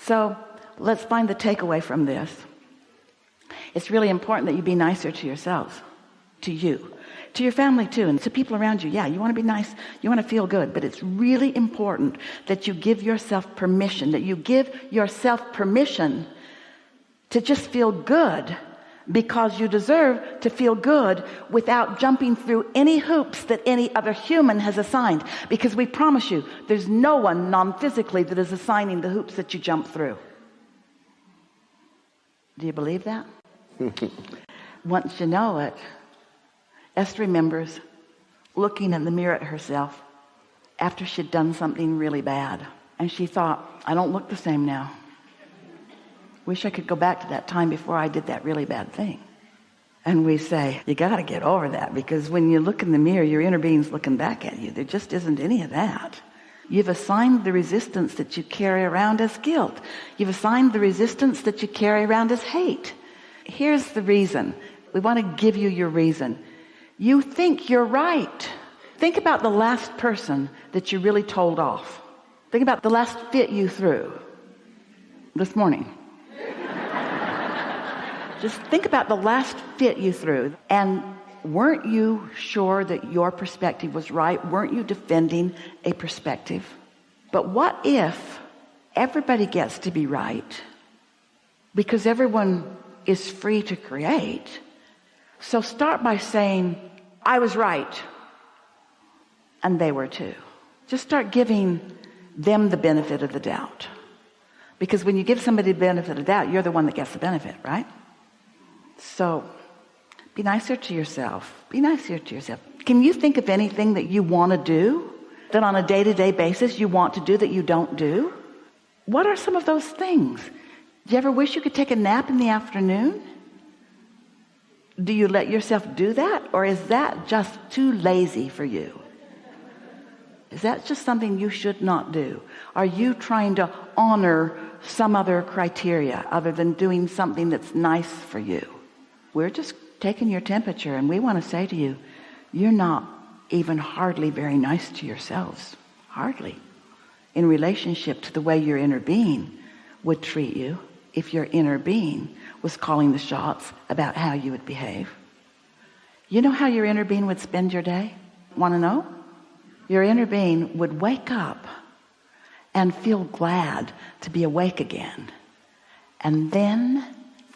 So let's find the takeaway from this. It's really important that you be nicer to yourselves, to you, to your family too, and to people around you. Yeah, you want to be nice, you want to feel good, but it's really important that you give yourself permission, to just feel good, because you deserve to feel good without jumping through any hoops that any other human has assigned. Because we promise you, there's no one non-physically that is assigning the hoops that you jump through. Do you believe that? Once you know it, Esther remembers looking in the mirror at herself after she'd done something really bad. And she thought, I don't look the same now. Wish I could go back to that time before I did that really bad thing. And we say, you got to get over that, because when you look in the mirror, your inner being's looking back at you. There just isn't any of that. You've assigned the resistance that you carry around as guilt. You've assigned the resistance that you carry around as hate. Here's the reason. We want to give you your reason. You think you're right. Think about the last person that you really told off. Think about the last fit you threw this morning. Just think about the last fit you threw. And weren't you sure that your perspective was right? Weren't you defending a perspective? But what if everybody gets to be right? Because everyone is free to create. So start by saying, I was right. And they were too. Just start giving them the benefit of the doubt. Because when you give somebody the benefit of the doubt, you're the one that gets the benefit, right? So be nicer to yourself. Be nicer to yourself. Can you think of anything that you want to do, that on a day-to-day basis you want to do that you don't do? What are some of those things? Do you ever wish you could take a nap in the afternoon? Do you let yourself do that? Or is that just too lazy for you? Is that just something you should not do? Are you trying to honor some other criteria other than doing something that's nice for you? We're just taking your temperature, and we want to say to you, you're not even hardly very nice to yourselves. Hardly. In relationship to the way your inner being would treat you if your inner being was calling the shots about how you would behave. You know how your inner being would spend your day? Want to know? Your inner being would wake up and feel glad to be awake again, and then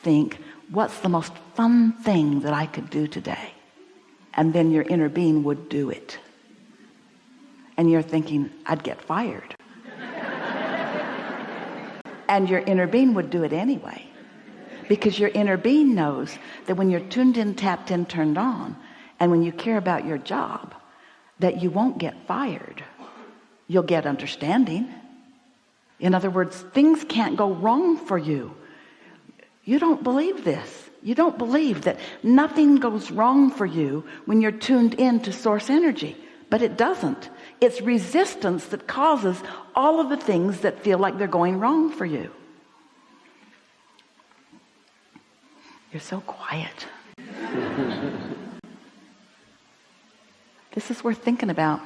think, what's the most fun thing that I could do today? And then your inner being would do it. And you're thinking, I'd get fired. And your inner being would do it anyway. Because your inner being knows that when you're tuned in, tapped in, turned on, and when you care about your job, that you won't get fired. You'll get understanding. In other words, things can't go wrong for you. You don't believe this. You don't believe that nothing goes wrong for you when you're tuned in to source energy. But it doesn't. It's resistance that causes all of the things that feel like they're going wrong for you. You're so quiet. This is worth thinking about.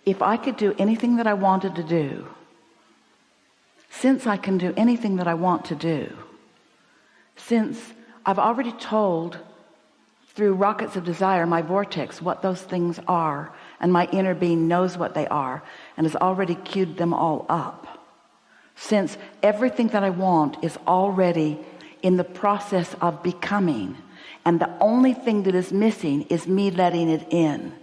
If I could do anything that I wanted to do, since I can do anything that I want to do, since I've already told through rockets of desire, my vortex, what those things are, and my inner being knows what they are and has already queued them all up, since everything that I want is already in the process of becoming, and the only thing that is missing is me letting it in,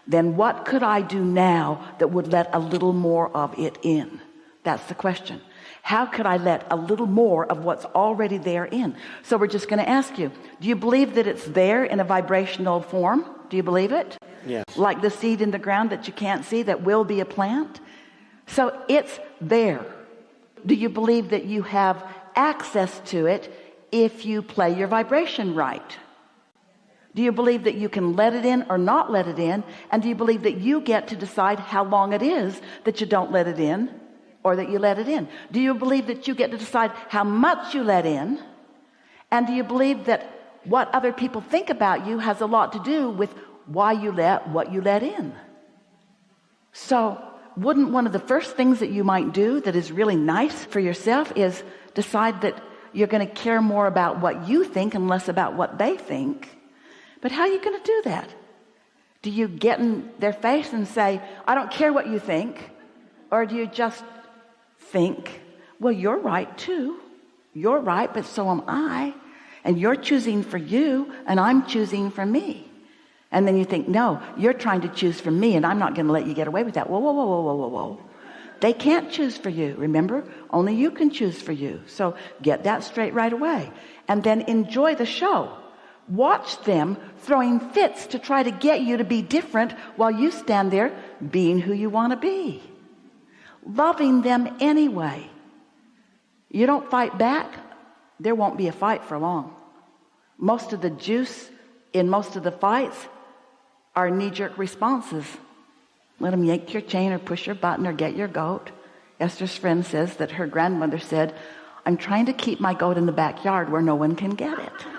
then what could I do now that would let a little more of it in? That's the question. How could I let a little more of what's already there in? So we're just going to ask you, do you believe that it's there in a vibrational form? Do you believe it? Yes. Like the seed in the ground that you can't see that will be a plant? So it's there. Do you believe that you have access to it if you play your vibration right? Do you believe that you can let it in or not let it in? And do you believe that you get to decide how long it is that you don't let it in or that you let it in? Do you believe that you get to decide how much you let in? And do you believe that what other people think about you has a lot to do with why you let what you let in? So wouldn't one of the first things that you might do that is really nice for yourself is decide that you're going to care more about what you think and less about what they think? But how are you going to do that? Do you get in their face and say, I don't care what you think? Or do you just think, well, you're right too. You're right, but so am I. And you're choosing for you, and I'm choosing for me. And then you think, no, you're trying to choose for me, and I'm not going to let you get away with that. Whoa, whoa, whoa, whoa, whoa, whoa, whoa. They can't choose for you, remember? Only you can choose for you. So get that straight right away. And then enjoy the show. Watch them throwing fits to try to get you to be different while you stand there being who you want to be. Loving them anyway. You don't fight back, there won't be a fight for long. Most of the juice in most of the fights are knee-jerk responses. Let them yank your chain or push your button or get your goat. Esther's friend says that her grandmother said, I'm trying to keep my goat in the backyard where no one can get it.